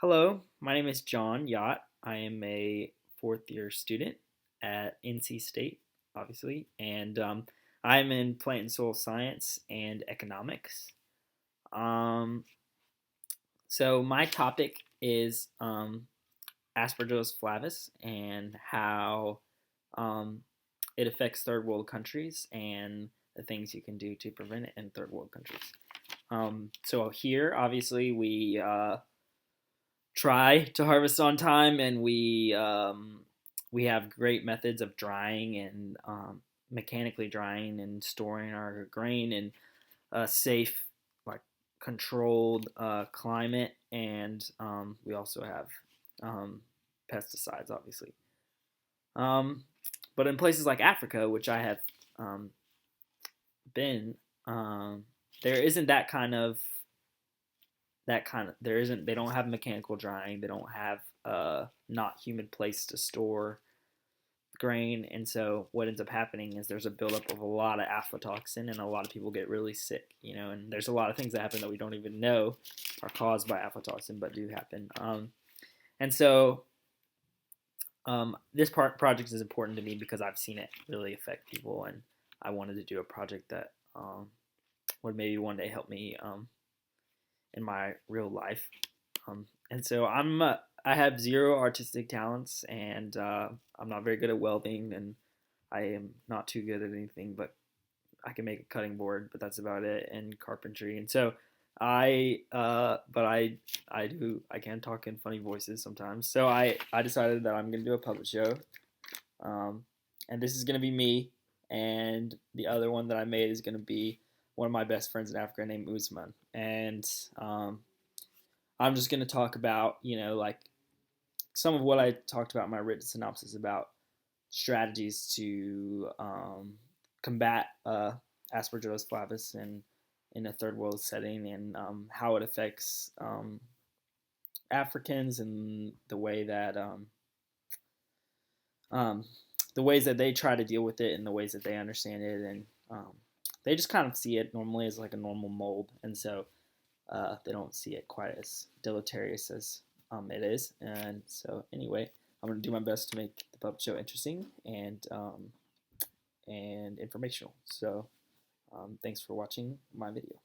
Hello, my name is John Yacht. I am a fourth year student at NC State, obviously, and I'm in plant and soil science and economics. Um, so my topic is Aspergillus flavus and how um, it affects third world countries and the things you can do to prevent it in third world countries. So here, obviously, we try to harvest on time, and we have great methods of drying and mechanically drying and storing our grain in a safe, like controlled climate, and we also have um, pesticides, obviously. Um, but in places like Africa, which I have um, been, there isn't there isn't they don't have mechanical drying, they don't have not humid place to store grain, and so what ends up happening is there's a buildup of a lot of aflatoxin, and a lot of people get really sick, and there's a lot of things that happen that we don't even know are caused by aflatoxin but do happen. And so this project is important to me because I've seen it really affect people, and I wanted to do a project that would maybe one day help me in my real life. And so I have zero artistic talents, and I'm not very good at welding, and I am not too good at anything, but I can make a cutting board, but that's about it, and carpentry. And so but I can talk in funny voices sometimes. So I decided that I'm gonna do a puppet show, um, and this is gonna be me, and the other one that I made is gonna be one of my best friends in Africa named Usman, and I'm just gonna talk about like some of what I talked about in my written synopsis about strategies to combat Aspergillus flavus in a third world setting, and how it affects Africans, and um, the ways that they try to deal with it and the ways that they understand it, and they just kind of see it normally as like a normal mold, and so they don't see it quite as deleterious as it is. And so anyway, I'm gonna do my best to make the puppet show interesting and informational. So thanks for watching my video.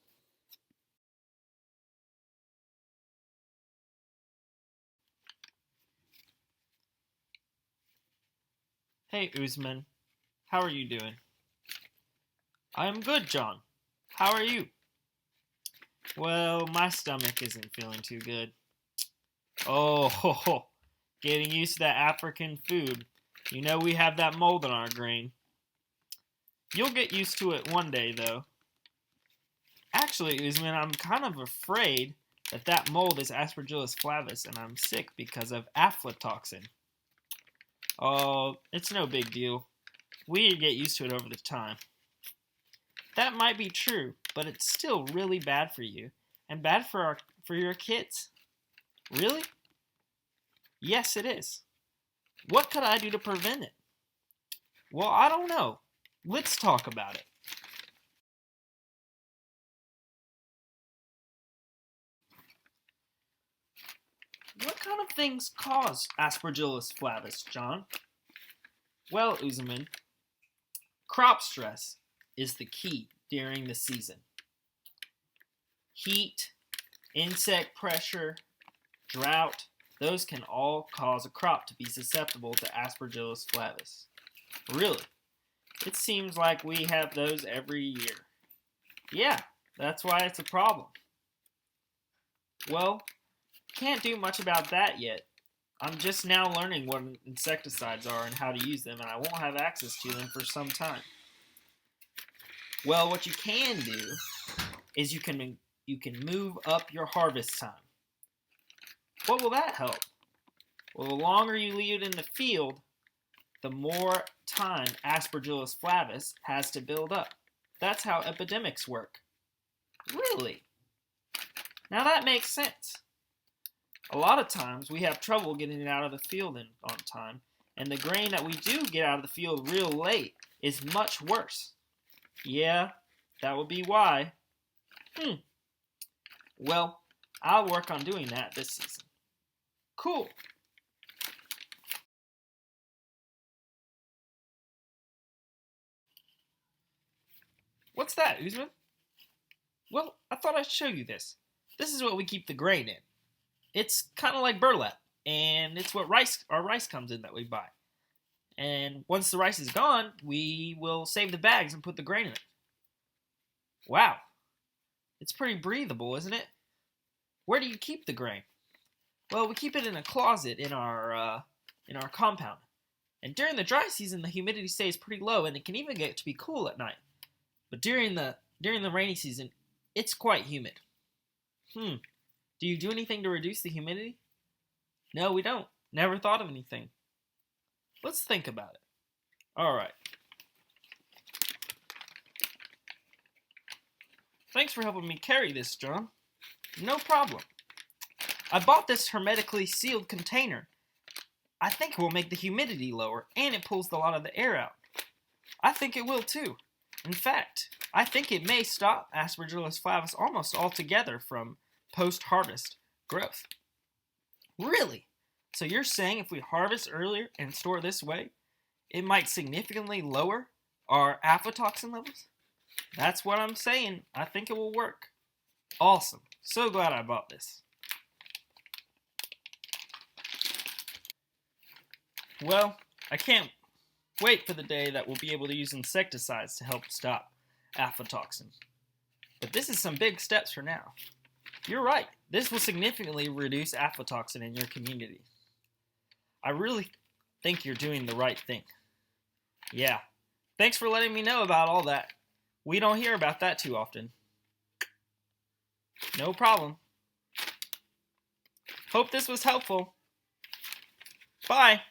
Hey Usman, how are you doing? I am good, John. How are you? Well, my stomach isn't feeling too good. Oh, ho, ho. Getting used to that African food. You know we have that mold in our grain. You'll get used to it one day, though. Actually, Usman, I'm kind of afraid that mold is Aspergillus flavus, and I'm sick because of aflatoxin. Oh, it's no big deal. We get used to it over the time. That might be true, but it's still really bad for you and bad for your kids. Really? Yes, it is. What could I do to prevent it? Well, I don't know. Let's talk about it. What kind of things cause Aspergillus flavus, John? Well, Uzaman, crop stress is the key during the season. Heat, insect pressure, drought, those can all cause a crop to be susceptible to Aspergillus flavus. Really? It seems like we have those every year. Yeah, that's why it's a problem. Well, can't do much about that yet. I'm just now learning what insecticides are and how to use them, and I won't have access to them for some time. Well, what you can do is you can move up your harvest time. What will that help? Well, the longer you leave it in the field, the more time Aspergillus flavus has to build up. That's how epidemics work. Really? Now that makes sense. A lot of times we have trouble getting it out of the field on time, and the grain that we do get out of the field real late is much worse. Yeah, that would be why. Well, I'll work on doing that this season. Cool. What's that, Uzman? Well, I thought I'd show you this. This is what we keep the grain in. It's kind of like burlap, and it's what our rice comes in that we buy. And once the rice is gone, we will save the bags and put the grain in it. Wow, it's pretty breathable, isn't it? Where do you keep the grain? Well, we keep it in a closet in our compound. And during the dry season, the humidity stays pretty low, and it can even get to be cool at night. But during the rainy season, it's quite humid. Do you do anything to reduce the humidity? No, we don't. Never thought of anything. Let's think about it. All right. Thanks for helping me carry this, John. No problem. I bought this hermetically sealed container. I think it will make the humidity lower, and it pulls a lot of the air out. I think it will too. In fact, I think it may stop Aspergillus flavus almost altogether from post-harvest growth. Really? So you're saying if we harvest earlier and store this way, it might significantly lower our aflatoxin levels? That's what I'm saying. I think it will work. Awesome. So glad I bought this. Well, I can't wait for the day that we'll be able to use insecticides to help stop aflatoxin. But this is some big steps for now. You're right. This will significantly reduce aflatoxin in your community. I really think you're doing the right thing. Yeah. Thanks for letting me know about all that. We don't hear about that too often. No problem. Hope this was helpful. Bye.